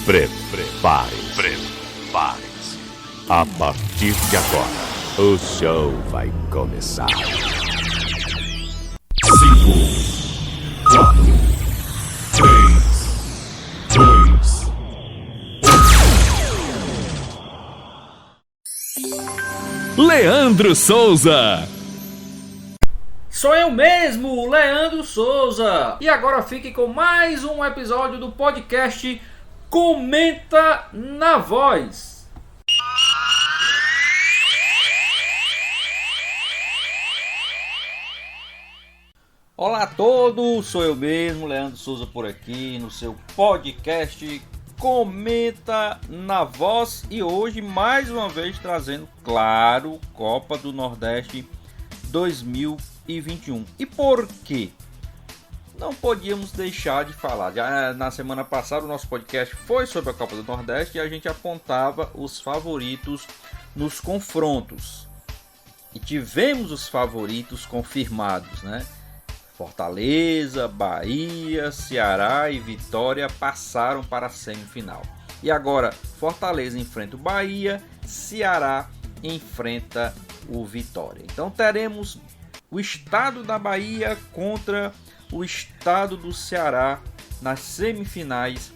Prepare-se. A partir de agora, o show vai começar. 5, 4, 3, 2. Leandro Souza. Sou eu mesmo, Leandro Souza. E agora fique com mais um episódio do podcast Comenta na Voz. Olá a todos, sou eu mesmo, Leandro Souza por aqui no seu podcast Comenta na Voz. E hoje mais uma vez trazendo, claro, Copa do Nordeste 2021. E por quê? Não podíamos deixar de falar. Já na semana passada o nosso podcast foi sobre a Copa do Nordeste e a gente apontava os favoritos nos confrontos. E tivemos os favoritos confirmados, né? Fortaleza, Bahia, Ceará e Vitória passaram para a semifinal. E agora Fortaleza enfrenta o Bahia, Ceará enfrenta o Vitória. Então teremos o estado da Bahia contra o estado do Ceará nas semifinais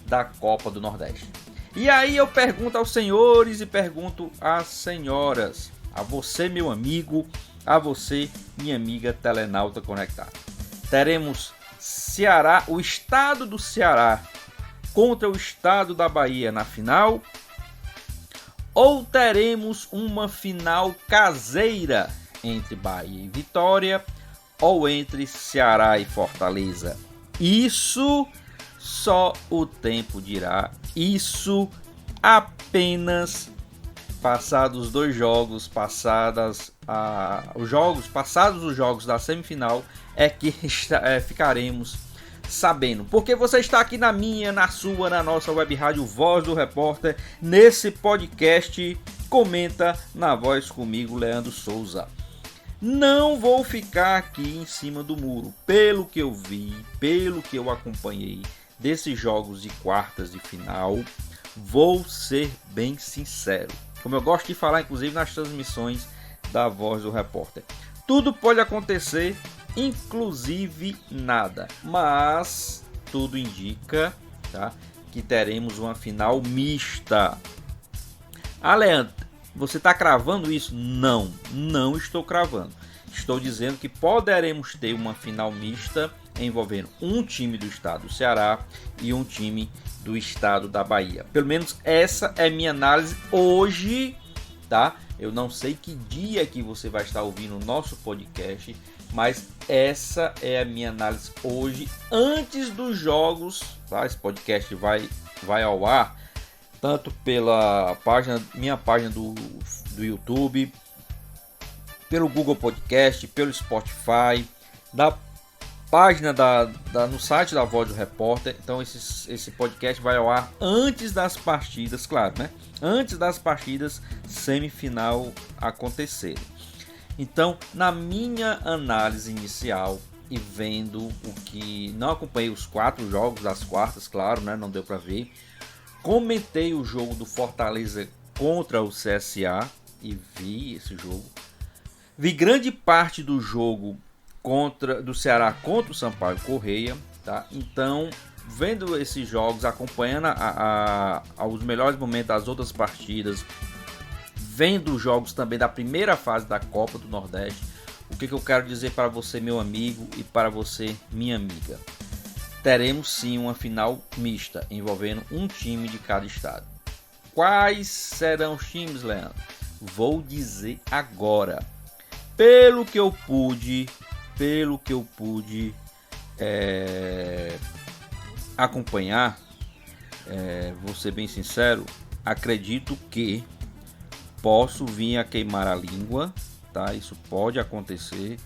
da Copa do Nordeste. E aí eu pergunto aos senhores e pergunto às senhoras, a você meu amigo, a você minha amiga telenauta conectada. Teremos Ceará, o estado do Ceará contra o estado da Bahia na final? Ou teremos uma final caseira entre Bahia e Vitória, ou entre Ceará e Fortaleza? Isso só o tempo dirá. Isso apenas passados os dois jogos, passados os jogos da semifinal, é que ficaremos sabendo. Porque você está aqui na minha, na sua, na nossa web rádio Voz do Repórter, nesse podcast Comenta na Voz comigo, Leandro Souza. Não vou ficar aqui em cima do muro. Pelo que eu vi, pelo que eu acompanhei desses jogos de quartas de final, vou ser bem sincero. Como eu gosto de falar, inclusive, nas transmissões da Voz do Repórter. Tudo pode acontecer, inclusive nada. Mas tudo indica, tá, que teremos uma final mista. Leandro, você está cravando isso? Não, não estou cravando. Estou dizendo que poderemos ter uma final mista envolvendo um time do estado do Ceará e um time do estado da Bahia. Pelo menos essa é minha análise hoje, tá? Eu não sei que dia que você vai estar ouvindo o nosso podcast, mas essa é a minha análise hoje, antes dos jogos, tá? Esse podcast vai ao ar tanto pela minha página do YouTube, pelo Google Podcast, pelo Spotify, da página no site da Voz do Repórter. Então esse podcast vai ao ar antes das partidas, claro, né? Antes das partidas semifinal acontecerem. Então, na minha análise inicial e vendo o que... Não acompanhei os 4 jogos das quartas, claro, né? Não deu para ver. Comentei o jogo do Fortaleza contra o CSA e vi esse jogo. Vi grande parte do jogo do Ceará contra o Sampaio Corrêa, tá? Então, vendo esses jogos, acompanhando os melhores momentos das outras partidas, vendo os jogos também da primeira fase da Copa do Nordeste, o que eu quero dizer para você, meu amigo, e para você, minha amiga? Teremos sim uma final mista, envolvendo um time de cada estado. Quais serão os times, Leandro? Vou dizer agora. Pelo que eu pude acompanhar, vou ser bem sincero, acredito que posso vir a queimar a língua, tá? Isso pode acontecer.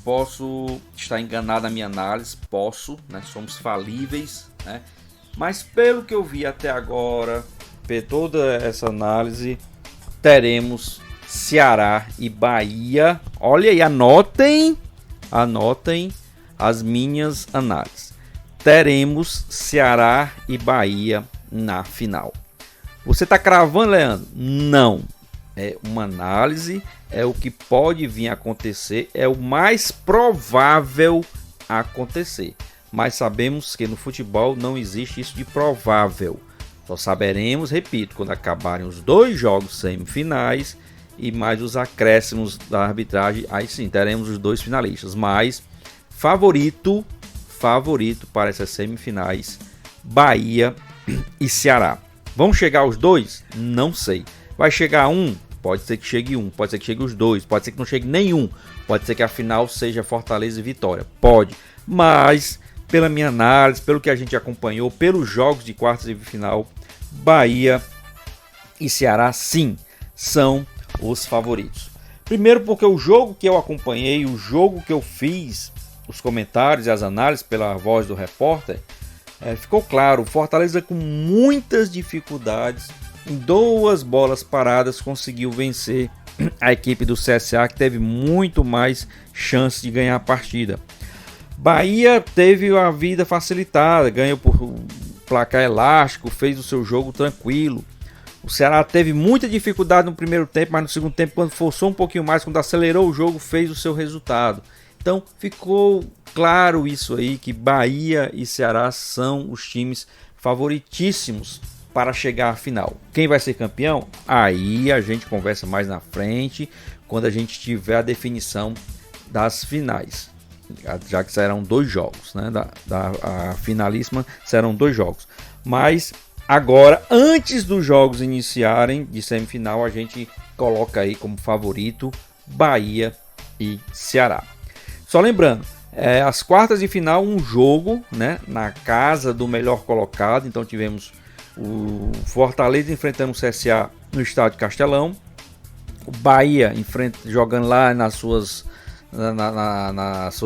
Posso estar enganado na minha análise, né? Somos falíveis, né? Mas pelo que eu vi até agora, toda essa análise, teremos Ceará e Bahia. Olha aí, anotem as minhas análises. teremos Ceará e Bahia na final. Você está cravando, Leandro? Não. É uma análise, é o que pode vir a acontecer, é o mais provável a acontecer. Mas sabemos que no futebol não existe isso de provável. Só saberemos, repito, quando acabarem os 2 jogos semifinais e mais os acréscimos da arbitragem. Aí sim, teremos os 2 finalistas. Mas favorito para essas semifinais, Bahia e Ceará. Vão chegar os 2? Não sei. Vai chegar um? Pode ser que chegue um, pode ser que chegue os 2, pode ser que não chegue nenhum. Pode ser que a final seja Fortaleza e Vitória. Pode. Mas, pela minha análise, pelo que a gente acompanhou, pelos jogos de quartas de final, Bahia e Ceará, sim, são os favoritos. Primeiro porque o jogo que eu acompanhei, o jogo que eu fiz, os comentários e as análises pela voz do repórter, ficou claro, o Fortaleza com muitas dificuldades, em 2 bolas paradas conseguiu vencer a equipe do CSA, que teve muito mais chance de ganhar a partida. Bahia teve a vida facilitada, ganhou por placar elástico, fez o seu jogo tranquilo. O Ceará teve muita dificuldade no primeiro tempo, mas no segundo tempo, quando forçou um pouquinho mais, quando acelerou o jogo, fez o seu resultado. Então ficou claro isso aí, que Bahia e Ceará são os times favoritíssimos para chegar à final. Quem vai ser campeão? Aí a gente conversa mais na frente, quando a gente tiver a definição das finais. Já que serão 2 jogos, né? A finalíssima serão 2 jogos. Mas agora, antes dos jogos iniciarem de semifinal, a gente coloca aí como favorito Bahia e Ceará. Só lembrando, as quartas de final, um jogo, né, na casa do melhor colocado. Então tivemos o Fortaleza enfrentando o CSA no estádio Castelão, o Bahia jogando lá nas suas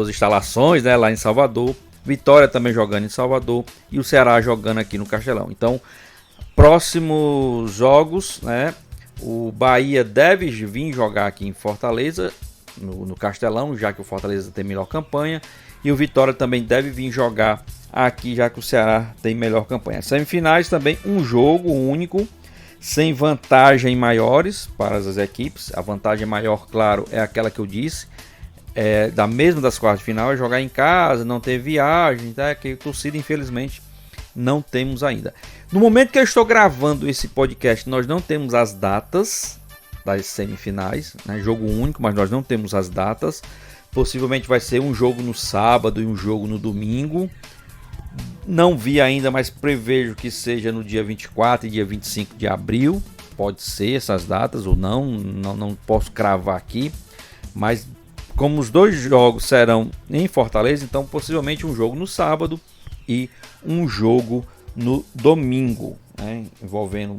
instalações, né, lá em Salvador, Vitória também jogando em Salvador e o Ceará jogando aqui no Castelão. Então, próximos jogos, né, o Bahia deve vir jogar aqui em Fortaleza, no Castelão, já que o Fortaleza tem melhor campanha, e o Vitória também deve vir jogar aqui, já que o Ceará tem melhor campanha. Semifinais também, um jogo único, sem vantagem maiores para as equipes. A vantagem maior, claro, é aquela que eu disse, da mesma das quartas de final, é jogar em casa, não ter viagem, tá? Que torcida, infelizmente, não temos ainda. No momento que eu estou gravando esse podcast, nós não temos as datas das semifinais, né? Jogo único, mas nós não temos as datas. Possivelmente vai ser um jogo no sábado e um jogo no domingo. Não vi ainda, mas prevejo que seja no dia 24 e dia 25 de abril. Pode ser essas datas ou não posso cravar aqui. Mas como os 2 jogos serão em Fortaleza, então possivelmente um jogo no sábado e um jogo no domingo, né? Envolvendo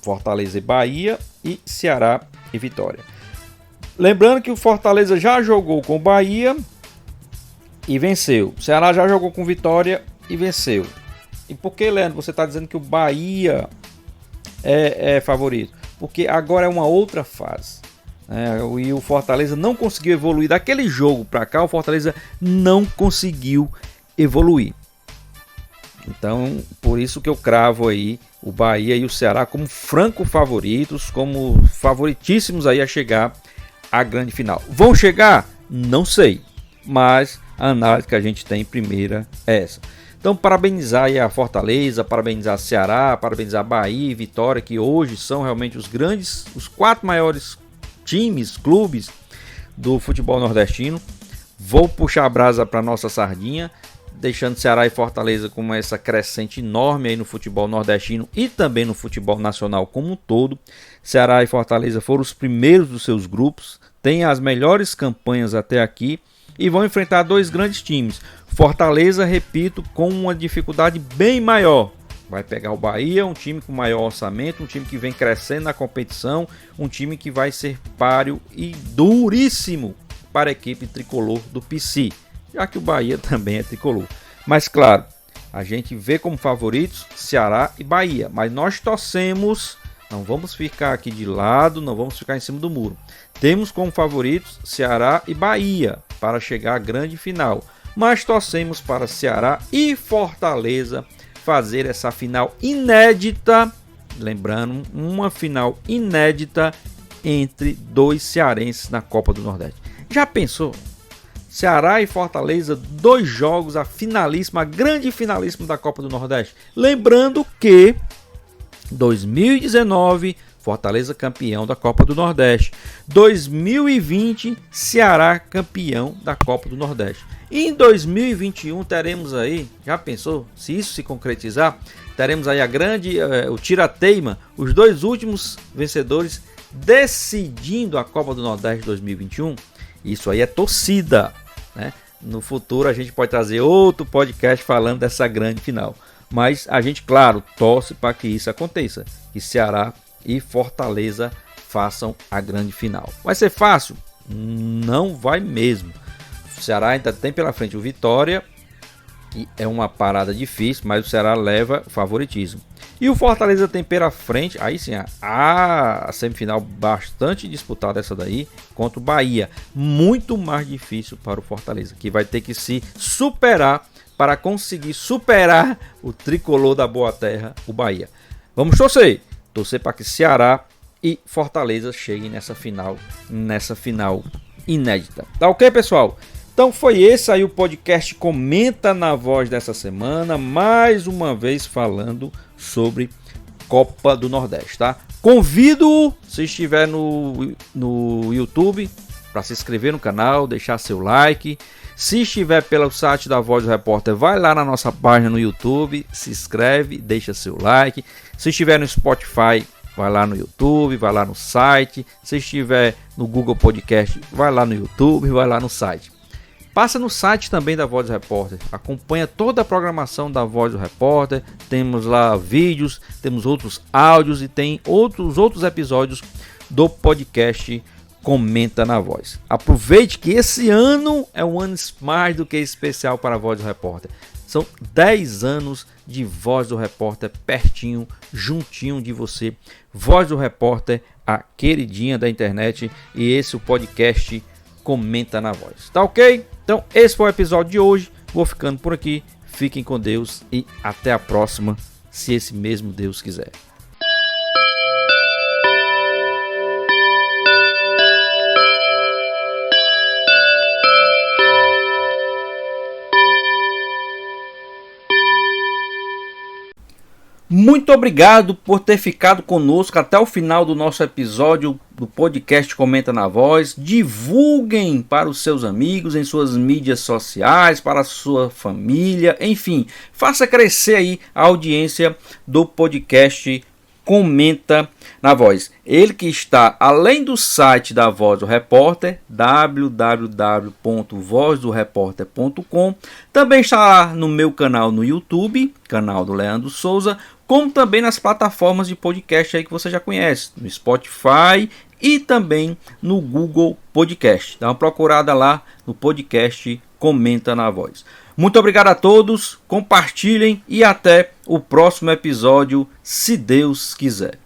Fortaleza e Bahia e Ceará e Vitória. Lembrando que o Fortaleza já jogou com o Bahia e venceu. O Ceará já jogou com Vitória e venceu. E por que, Leandro, você está dizendo que o Bahia é favorito? Porque agora é uma outra fase. E o Fortaleza não conseguiu evoluir. Daquele jogo para cá, o Fortaleza não conseguiu evoluir. Então, por isso que eu cravo aí o Bahia e o Ceará como franco favoritos, como favoritíssimos aí a chegar à grande final. Vão chegar? Não sei, mas a análise que a gente tem primeira é essa. Então, parabenizar aí a Fortaleza, parabenizar a Ceará, parabenizar a Bahia e Vitória, que hoje são realmente os 4 maiores times, clubes do futebol nordestino. Vou puxar a brasa para nossa sardinha, deixando Ceará e Fortaleza com essa crescente enorme aí no futebol nordestino e também no futebol nacional como um todo. Ceará e Fortaleza foram os primeiros dos seus grupos, têm as melhores campanhas até aqui e vão enfrentar 2 grandes times. Fortaleza, repito, com uma dificuldade bem maior. Vai pegar o Bahia, um time com maior orçamento, um time que vem crescendo na competição, um time que vai ser páreo e duríssimo para a equipe tricolor do PC, já que o Bahia também é tricolor. Mas claro, a gente vê como favoritos Ceará e Bahia, mas nós torcemos, não vamos ficar aqui de lado, não vamos ficar em cima do muro. Temos como favoritos Ceará e Bahia para chegar à grande final, mas torcemos para Ceará e Fortaleza fazer essa final inédita, lembrando, uma final inédita entre dois cearenses na Copa do Nordeste. Já pensou? Ceará e Fortaleza, 2 jogos, a finalíssima, a grande finalíssima da Copa do Nordeste. Lembrando que 2019, Fortaleza campeão da Copa do Nordeste. 2020, Ceará campeão da Copa do Nordeste. E em 2021 teremos aí, já pensou, se isso se concretizar, teremos aí o tira-teima, os 2 últimos vencedores decidindo a Copa do Nordeste 2021. Isso aí é torcida, né? No futuro a gente pode trazer outro podcast falando dessa grande final. Mas a gente, claro, torce para que isso aconteça. Que Ceará e Fortaleza façam a grande final. Vai ser fácil? Não vai mesmo. O Ceará ainda tem pela frente o Vitória. E é uma parada difícil, mas o Ceará leva favoritismo. E o Fortaleza tem pela frente, aí sim, a semifinal bastante disputada essa daí, contra o Bahia. Muito mais difícil para o Fortaleza, que vai ter que se superar para conseguir superar o tricolor da Boa Terra, o Bahia. Vamos torcer para que Ceará e Fortaleza cheguem nessa final inédita. Tá ok, pessoal? Então foi esse aí o podcast Comenta na Voz dessa semana, mais uma vez falando sobre Copa do Nordeste, tá? Convido, se estiver no YouTube, para se inscrever no canal, deixar seu like. Se estiver pelo site da Voz do Repórter, vai lá na nossa página no YouTube, se inscreve, deixa seu like. Se estiver no Spotify, vai lá no YouTube, vai lá no site. Se estiver no Google Podcast, vai lá no YouTube, vai lá no site. Passa no site também da Voz do Repórter, acompanha toda a programação da Voz do Repórter, temos lá vídeos, temos outros áudios e tem outros episódios do podcast Comenta na Voz. Aproveite que esse ano é um ano mais do que especial para a Voz do Repórter. São 10 anos de Voz do Repórter pertinho, juntinho de você. Voz do Repórter, a queridinha da internet, e esse é o podcast Comenta na Voz. Tá ok? Então esse foi o episódio de hoje. Vou ficando por aqui. Fiquem com Deus e até a próxima, se esse mesmo Deus quiser. Muito obrigado por ter ficado conosco até o final do nosso episódio do podcast Comenta na Voz. Divulguem para os seus amigos em suas mídias sociais, para a sua família, enfim, faça crescer aí a audiência do podcast Comenta na Voz. Ele que está além do site da Voz do Repórter, www.vozdoreporter.com, também está lá no meu canal no YouTube, canal do Leandro Souza, como também nas plataformas de podcast aí que você já conhece, no Spotify e também no Google Podcast. Dá uma procurada lá no podcast Comenta na Voz. Muito obrigado a todos, compartilhem e até o próximo episódio, se Deus quiser.